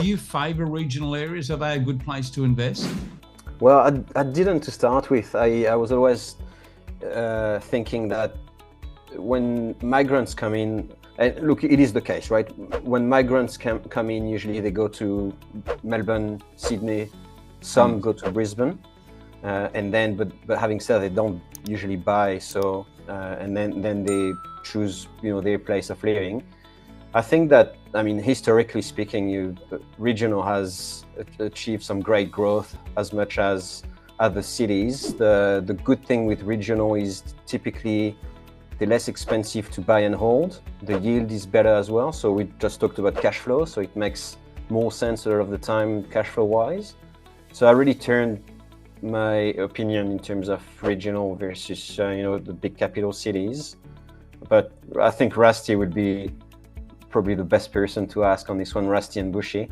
do you favor regional areas? Are they a good place to invest? Well, I didn't to start with. I was always thinking that when migrants come in, and look, it is the case, right? When migrants come in, usually they go to Melbourne, Sydney, some go to Brisbane, and then, but having said, they don't usually buy. So, and then they choose, their place of living. I think that, historically speaking, regional has achieved some great growth as much as other cities. The good thing with regional is typically they're less expensive to buy and hold. The yield is better as well. So we just talked about cash flow. So it makes more sense a lot of the time cash flow wise. So I really turned my opinion in terms of regional versus, the big capital cities. But I think Rusty would be probably the best person to ask on this one, Rusty and Bushy.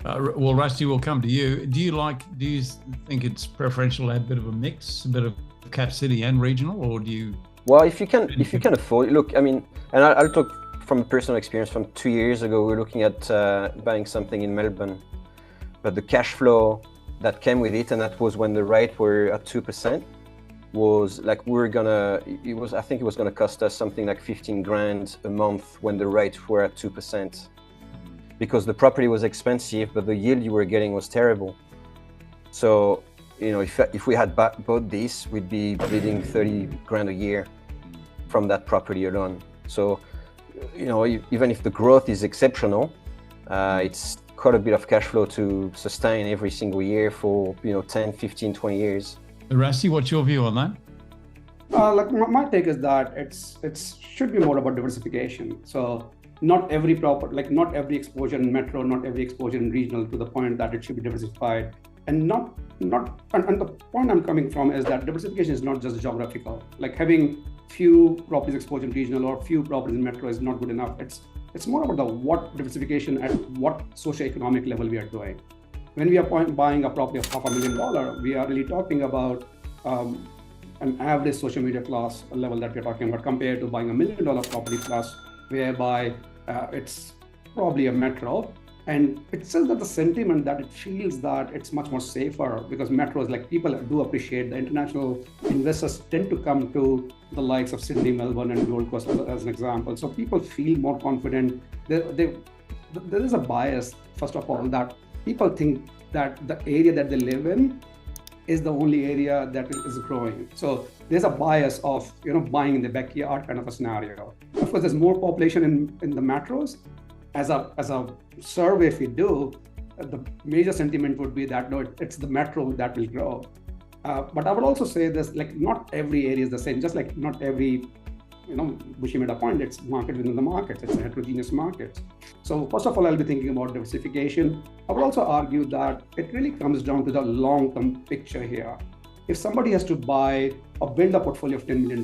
Well, Rusty, we'll come to you. Do you think it's preferential to have a bit of a mix, a bit of cap city and regional, or do you? Well, if you can afford, look, and I'll talk from personal experience. From 2 years ago, we were looking at buying something in Melbourne, but the cash flow that came with it, and that was when the rate were at 2%, was like I think it was gonna cost us something like 15 grand a month when the rates were at 2%, because the property was expensive, but the yield you were getting was terrible. So, if we had bought this, we'd be bleeding 30 grand a year from that property alone. So, even if the growth is exceptional, it's quite a bit of cash flow to sustain every single year for 10, 15, 20 years. Rusty, what's your view on that? My take is that it should be more about diversification. So not every not every exposure in metro, not every exposure in regional, to the point that it should be diversified. And and the point I'm coming from is that diversification is not just geographical. Like having few properties exposure in regional or few properties in metro is not good enough. It's more about what diversification at what socioeconomic level we are doing. When we are buying a property of $500,000, we are really talking about an average social media class level that we're talking about, compared to buying $1 million property plus, whereby it's probably a metro. And it says that the sentiment that it feels that it's much more safer, because metros, like, people do appreciate, the international investors tend to come to the likes of Sydney, Melbourne, and Gold Coast as an example. So people feel more confident. There is a bias, first of all, that people think that the area that they live in is the only area that is growing. So there's a bias of buying in the backyard kind of a scenario. Of course, there's more population in the metros. As a survey, if we do, the major sentiment would be that no, it's the metro that will grow. But I would also say this, like, not every area is the same. Just like not every, Bushy made a point, it's market within the market. It's a heterogeneous market. So first of all, I'll be thinking about diversification. I would also argue that it really comes down to the long-term picture here. If somebody has to buy or build a portfolio of $10 million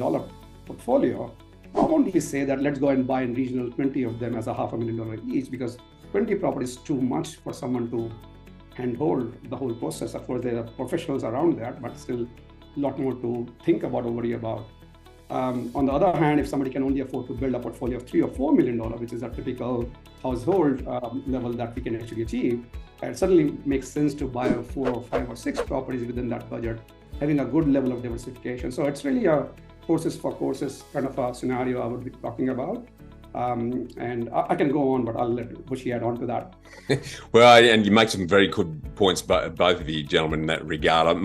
portfolio, I won't really say that let's go and buy in regional 20 of them as a $500,000 each, because 20 properties is too much for someone to handhold the whole process. Of course, there are professionals around that, but still a lot more to think about or worry about. On the other hand, if somebody can only afford to build a portfolio of $3 or $4 million, which is a typical household level that we can actually achieve, it certainly makes sense to buy 4 or 5 or 6 properties within that budget, having a good level of diversification. So it's really a courses for courses kind of a scenario I would be talking about. And I can go on, but I'll let Bushy add on to that. Well, and you make some very good points, both of you gentlemen, in that regard.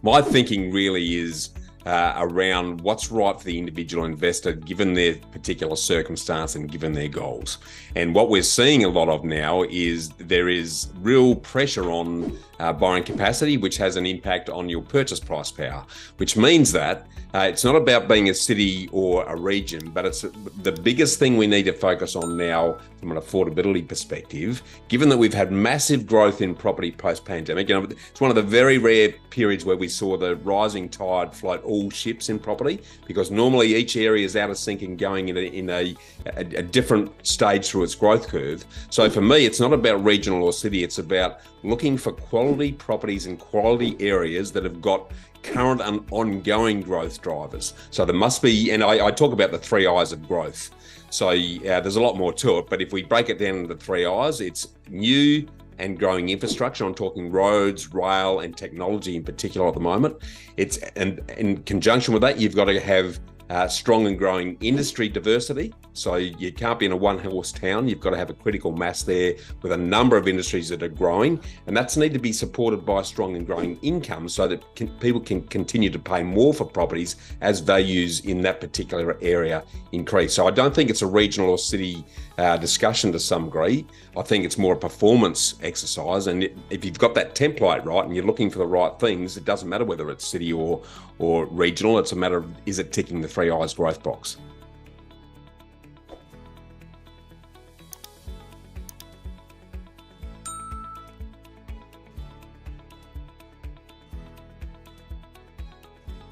My thinking really is around what's right for the individual investor, given their particular circumstance and given their goals. And what we're seeing a lot of now is there is real pressure on borrowing capacity, which has an impact on your purchase price power, which means that it's not about being a city or a region, but it's the biggest thing we need to focus on now from an affordability perspective, given that we've had massive growth in property post-pandemic. It's one of the very rare periods where we saw the rising tide float all ships in property, because normally each area is out of sync and going in a different stage through its growth curve. So for me, it's not about regional or city, it's about looking for quality properties in quality areas that have got current and ongoing growth drivers. So there must be, and I talk about the 3 I's of growth. So there's a lot more to it. But if we break it down into the 3 I's, it's new and growing infrastructure. I'm talking roads, rail, and technology in particular at the moment. And in conjunction with that, you've got to have strong and growing industry diversity. So you can't be in a one-horse town. You've got to have a critical mass there with a number of industries that are growing, and that's need to be supported by strong and growing income so that people can continue to pay more for properties as values in that particular area increase. So I don't think it's a regional or city discussion to some degree. I think it's more a performance exercise, and if you've got that template right and you're looking for the right things, it doesn't matter whether it's city or regional. It's a matter of, is it ticking the 3 I's growth box?